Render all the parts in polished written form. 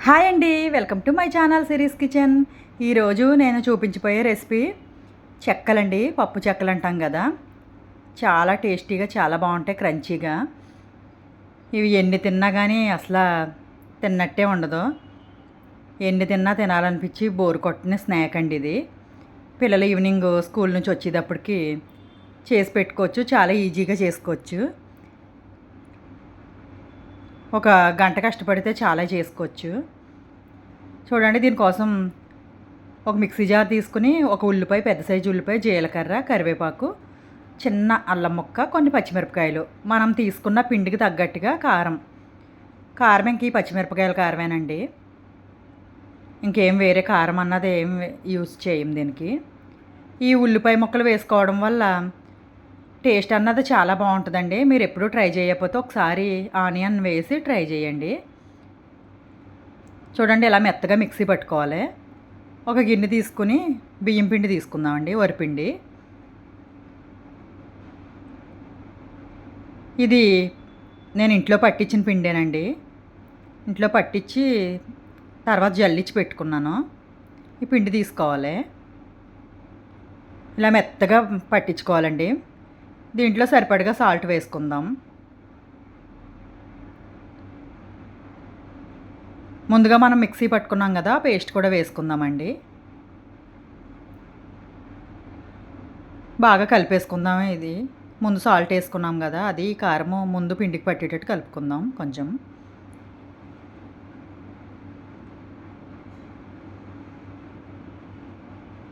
Hi అండి, welcome to my channel series kitchen. ఈరోజు నేను చూపించిపోయే రెసిపీ చెక్కలండి. పప్పు చెక్కలు అంటాం కదా, చాలా టేస్టీగా, చాలా బాగుంటాయి, క్రంచీగా. ఇవి ఎన్ని తిన్నా కానీ అసలు తిన్నట్టే ఉండదు. ఎన్ని తిన్నా తినాలనిపించి బోరు కొట్టిన స్నాక్ అండి ఇది. పిల్లలు ఈవినింగ్ స్కూల్ నుంచి వచ్చేటప్పటికి చేసి పెట్టుకోవచ్చు, చాలా ఈజీగా చేసుకోవచ్చు. ఒక గంట కష్టపడితే చాలా చేసుకోవచ్చు. చూడండి, దీనికోసం ఒక మిక్సీ జార్ తీసుకుని ఒక ఉల్లిపాయ, పెద్ద సైజు ఉల్లిపాయ, జీలకర్ర, కరివేపాకు, చిన్న అల్లం ముక్క, కొన్ని పచ్చిమిరపకాయలు, మనం తీసుకున్న పిండికి తగ్గట్టుగా కారం ఇంక ఈ పచ్చిమిరపకాయల కారమేనండి. ఇంకేం వేరే కారం అన్నది ఏం యూజ్ చేయం దీనికి. ఈ ఉల్లిపాయ ముక్కలు వేసుకోవడం వల్ల టేస్ట్ అన్నది చాలా బాగుంటుందండి. మీరు ఎప్పుడూ ట్రై చేయకపోతే ఒకసారి ఆనియన్ వేసి ట్రై చేయండి. చూడండి, ఇలా మెత్తగా మిక్సీ పట్టుకోవాలి. ఒక గిన్నె తీసుకుని బియ్యం పిండి తీసుకుందామండి, వరిపిండి. ఇది నేను ఇంట్లో పట్టించిన పిండేనండి. ఇంట్లో పట్టించి తర్వాత జల్లించి పెట్టుకున్నాను. ఈ పిండి తీసుకోవాలి, ఇలా మెత్తగా పట్టించుకోవాలండి. దీంట్లో సరిపడగా సాల్ట్ వేసుకుందాం. ముందుగా మనం మిక్సీ పట్టుకున్నాం కదా, పేస్ట్ కూడా వేసుకుందామండి. బాగా కలిపేసుకుందాం. ఇది ముందు సాల్ట్ వేసుకున్నాం కదా, అది కారము ముందు పిండికి పట్టేటట్టు కలుపుకుందాం కొంచెం.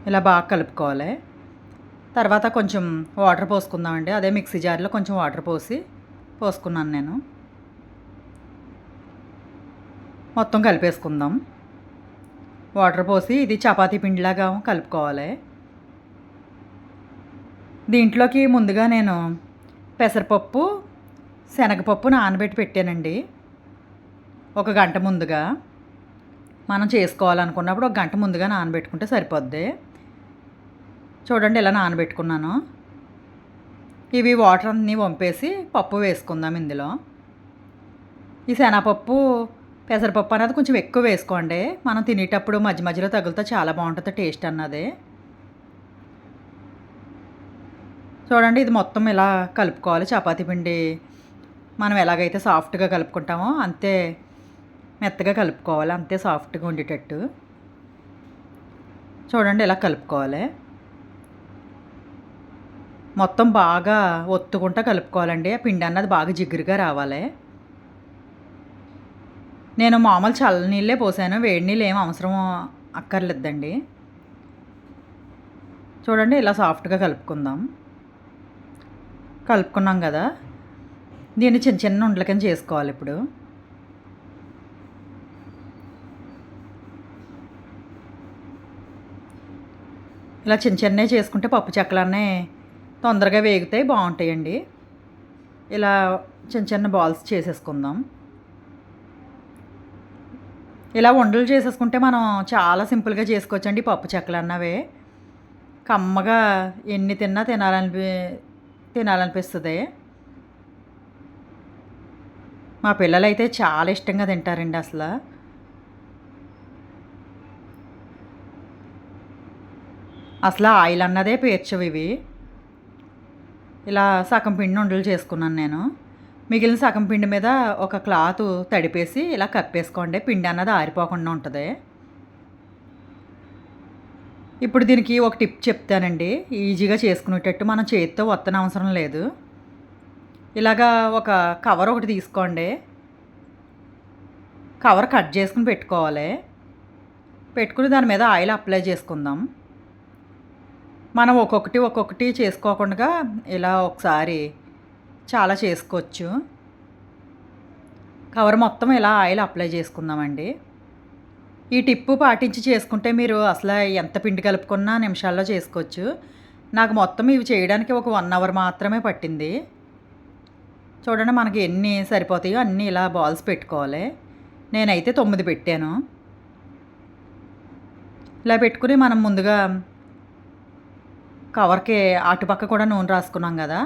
ఇలా బాగా కలుపుకోవాలి. తర్వాత కొంచెం వాటర్ పోసుకుందామండి. అదే మిక్సీ జార్లో కొంచెం వాటర్ పోసుకున్నాను నేను. మొత్తం కలిపేసుకుందాం. వాటర్ పోసి ఇది చపాతీ పిండిలాగా కలుపుకోవాలి. దీంట్లోకి ముందుగా నేను పెసరపప్పు, శనగపప్పు నానబెట్టి పెట్టానండి. ఒక గంట ముందుగా మనం చేసుకోవాలనుకున్నప్పుడు ఒక గంట ముందుగా నానబెట్టుకుంటే సరిపోద్ది. చూడండి, ఇలా నానబెట్టుకున్నాను. ఇవి వాటర్ అన్నీ వంపేసి పప్పు వేసుకుందాం ఇందులో. ఈ శనగపప్పు, పెసరపప్పు అనేది కొంచెం ఎక్కువ వేసుకోండి. మనం తినేటప్పుడు మధ్య మధ్యలో తగులుతా చాలా బాగుంటుంది టేస్ట్ అన్నది. చూడండి, ఇది మొత్తం ఇలా కలుపుకోవాలి. చపాతీ పిండి మనం ఎలాగైతే సాఫ్ట్గా కలుపుకుంటామో అంతే మెత్తగా కలుపుకోవాలి, అంతే సాఫ్ట్గా ఉండేటట్టు. చూడండి, ఇలా కలుపుకోవాలి. మొత్తం బాగా ఒత్తుకుంటా కలుపుకోవాలండి. ఆ పిండి అన్నది బాగా జిగురుగా రావాలి. నేను మామూలు చల్ల నీళ్ళే పోసాను, వేడి నీళ్ళు ఏం అవసరం అక్కర్లేదండి. చూడండి, ఇలా సాఫ్ట్గా కలుపుకుందాం. కలుపుకున్నాం కదా, దీన్ని చిన్న చిన్న ఉండల కింద చేసుకోవాలి. ఇప్పుడు ఇలా చిన్న చిన్నవి చేసుకుంటే పప్పు చెక్కలన్నీ తొందరగా వేగుతాయి, బాగుంటాయండి. ఇలా చిన్న చిన్న బాల్స్ చేసేసుకుందాం. ఇలా ఉండలు చేసేసుకుంటే మనం చాలా సింపుల్గా చేసుకోవచ్చండి పప్పు చెక్కలు అన్నవే. కమ్మగా ఎన్ని తిన్నా తినాలనిపిస్తుంది. మా పిల్లలైతే చాలా ఇష్టంగా తింటారండి. అసలు ఆయిల్ అన్నదే పేర్చవు ఇవి. ఇలా సగం పిండి ఉండలు చేసుకున్నాను నేను. మిగిలిన సగం పిండి మీద ఒక క్లాత్ తడిపేసి ఇలా కప్పేసుకోండి, పిండి అన్నది ఆరిపోకుండా ఉంటుంది. ఇప్పుడు దీనికి ఒక టిప్ చెప్తానండి, ఈజీగా చేసుకునేటట్టు. మనం చేతితో వత్తన అవసరం లేదు. ఇలాగా ఒక కవర్ ఒకటి తీసుకోండి. కవర్ కట్ చేసుకుని పెట్టుకోవాలి. పెట్టుకుని దాని మీద ఆయిల్ అప్లై చేసుకుందాం. మనం ఒక్కొక్కటి చేసుకోకుండా ఇలా ఒకసారి చాలా చేసుకోవచ్చు. కవర్ మొత్తం ఇలా ఆయిల్ అప్లై చేసుకుందామండి. ఈ టిప్పు పాటించి చేసుకుంటే మీరు అసలు ఎంత పిండి కలుపుకున్నా నిమిషాల్లో చేసుకోవచ్చు. నాకు మొత్తం ఇవి చేయడానికి ఒక 1 అవర్ మాత్రమే పట్టింది. చూడండి, మనకి ఎన్ని సరిపోతాయో అన్నీ ఇలా బాల్స్ పెట్టుకోవాలి. నేనైతే 9 పెట్టాను. ఇలా పెట్టుకుని మనం ముందుగా కవర్కి అటుపక్క కూడా నూనె రాసుకున్నాం కదా,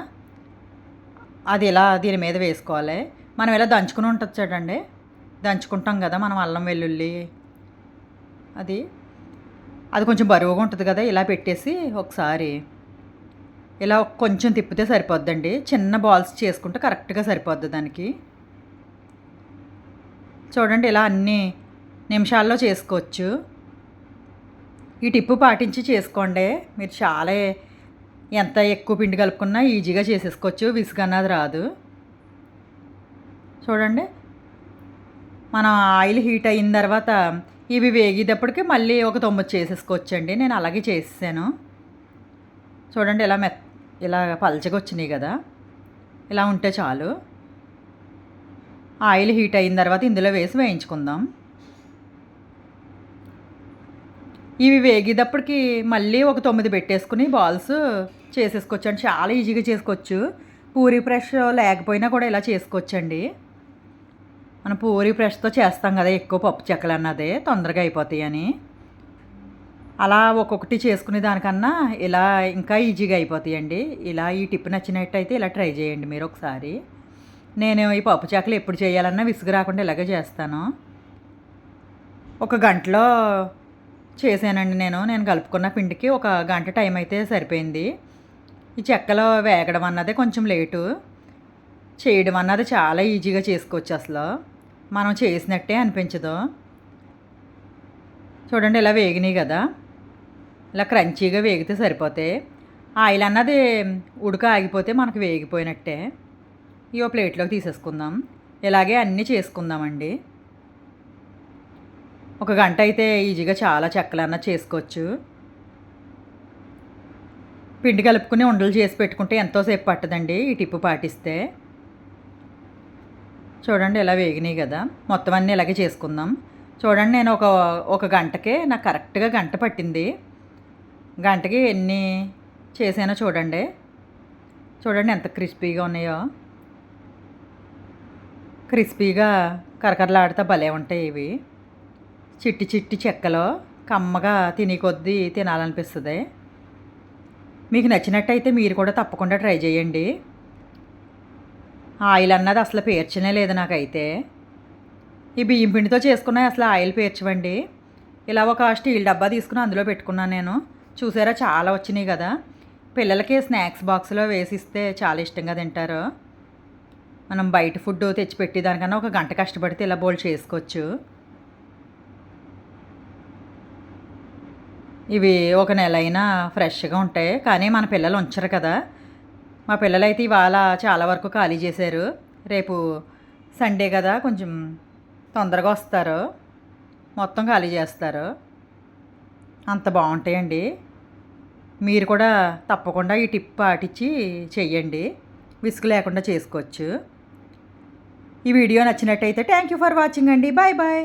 అది ఇలా దీని మీద వేసుకోవాలి. మనం ఇలా దంచుకుని ఉంటుంది చూడండి, దంచుకుంటాం కదా మనం అల్లం వెల్లుల్లి అది అది కొంచెం బరువుగా ఉంటుంది కదా, ఇలా పెట్టేసి ఒకసారి ఇలా కొంచెం తిప్పితే సరిపోద్దండి. చిన్న బాల్స్ చేసుకుంటే కరెక్ట్గా సరిపోద్ది దానికి. చూడండి ఇలా అన్ని నిమిషాల్లో చేసుకోవచ్చు. ఈ టిప్పు పాటించి చేసుకోండి. మీరు చాలా ఎంత ఎక్కువ పిండి కలుపుకున్నా ఈజీగా చేసేసుకోవచ్చు, విసుగు అన్నది రాదు. చూడండి మనం ఆయిల్ హీట్ అయిన తర్వాత ఇవి వేగేటప్పటికి మళ్ళీ ఒక 9 చేసేసుకోవచ్చండి. నేను అలాగే చేసేసాను. చూడండి ఇలా పలచగా వచ్చినాయి కదా, ఇలా ఉంటే చాలు. ఆయిల్ హీట్ అయిన తర్వాత ఇందులో వేసి వేయించుకుందాం. ఇవి వేగేటప్పటికి మళ్ళీ ఒక 9 పెట్టేసుకుని బాల్స్ చేసేసుకోవచ్చు అండి. చాలా ఈజీగా చేసుకోవచ్చు. పూరీ ప్రెష్ లేకపోయినా కూడా ఇలా చేసుకోవచ్చండి. మనం పూరీ ప్రెష్తో చేస్తాం కదా ఎక్కువ పప్పు చెక్కలు అన్నదే తొందరగా అయిపోతాయని. అలా ఒక్కొక్కటి చేసుకునే దానికన్నా ఇలా ఇంకా ఈజీగా అయిపోతాయండి. ఇలా ఈ టిప్ నచ్చినట్టయితే ఇలా ట్రై చేయండి మీరు ఒకసారి. నేను ఈ పప్పు చెక్కలు ఎప్పుడు చేయాలన్నా విసుగు రాకుండా ఇలాగే చేస్తాను. ఒక గంటలో చేశానండి నేను కలుపుకున్న పిండికి ఒక గంట టైం అయితే సరిపోయింది. ఈ చెక్కలు వేగడం అన్నదే కొంచెం లేటు, చేయడం అన్నది చాలా ఈజీగా చేసుకోవచ్చు. అసలు మనం చేసినట్టే అనిపించదు. చూడండి ఇలా వేగినాయి కదా, ఇలా క్రంచీగా వేగితే సరిపోతాయి. ఆయిల్ అన్నది ఉడక ఆగిపోతే మనకు వేగిపోయినట్టే. ఇవో ప్లేట్లోకి తీసేసుకుందాం. ఇలాగే అన్నీ చేసుకుందామండి. ఒక గంట అయితే ఈజీగా చాలా చెక్కలు అన్నది చేసుకోవచ్చు. పిండి కలుపుకుని ఉండలు చేసి పెట్టుకుంటే ఎంతోసేపు పట్టదండి ఈ టిప్పు పాటిస్తే. చూడండి ఇలా వేగినాయి కదా, మొత్తం అన్నీ ఇలాగే చేసుకుందాం. చూడండి నేను ఒక గంటకే నాకు కరెక్ట్గా గంట పట్టింది. గంటకి ఎన్ని చేసానో చూడండి. చూడండి ఎంత క్రిస్పీగా ఉన్నాయో. క్రిస్పీగా కరకరలాడుతూ భలే ఉంటాయి ఇవి. చిట్టి చిట్టి చెక్కలో కమ్మగా తిని కొద్దీ తినాలనిపిస్తుంది. మీకు నచ్చినట్టయితే మీరు కూడా తప్పకుండా ట్రై చేయండి. ఆయిల్ అన్నది అసలు పేర్చనే లేదు నాకైతే. ఈ బియ్యం పిండితో చేసుకున్న అసలు ఆయిల్ పేర్చవండి. ఇలా ఒక స్టీల్ డబ్బా తీసుకుని అందులో పెట్టుకున్నాను నేను. చూసారా చాలా వచ్చినాయి కదా. పిల్లలకి స్నాక్స్ బాక్స్లో వేసిస్తే చాలా ఇష్టంగా తింటారు. మనం బయట ఫుడ్ తెచ్చిపెట్టి దానికన్నా ఒక గంట కష్టపడితే ఇలా బోల్డ్ చేసుకోవచ్చు. ఇవి ఒక నెల అయినా ఫ్రెష్గా ఉంటాయి, కానీ మన పిల్లలు ఉంచరు కదా. మా పిల్లలైతే ఇవాళ చాలా వరకు ఖాళీ చేశారు. రేపు సండే కదా, కొంచెం తొందరగా వస్తారు, మొత్తం ఖాళీ చేస్తారు. అంత బాగుంటాయండి. మీరు కూడా తప్పకుండా ఈ టిప్ పాటించి చెయ్యండి, విసుగు లేకుండా చేసుకోవచ్చు. ఈ వీడియో నచ్చినట్టయితే థ్యాంక్ యూ ఫర్ వాచింగ్ అండి. Bye bye.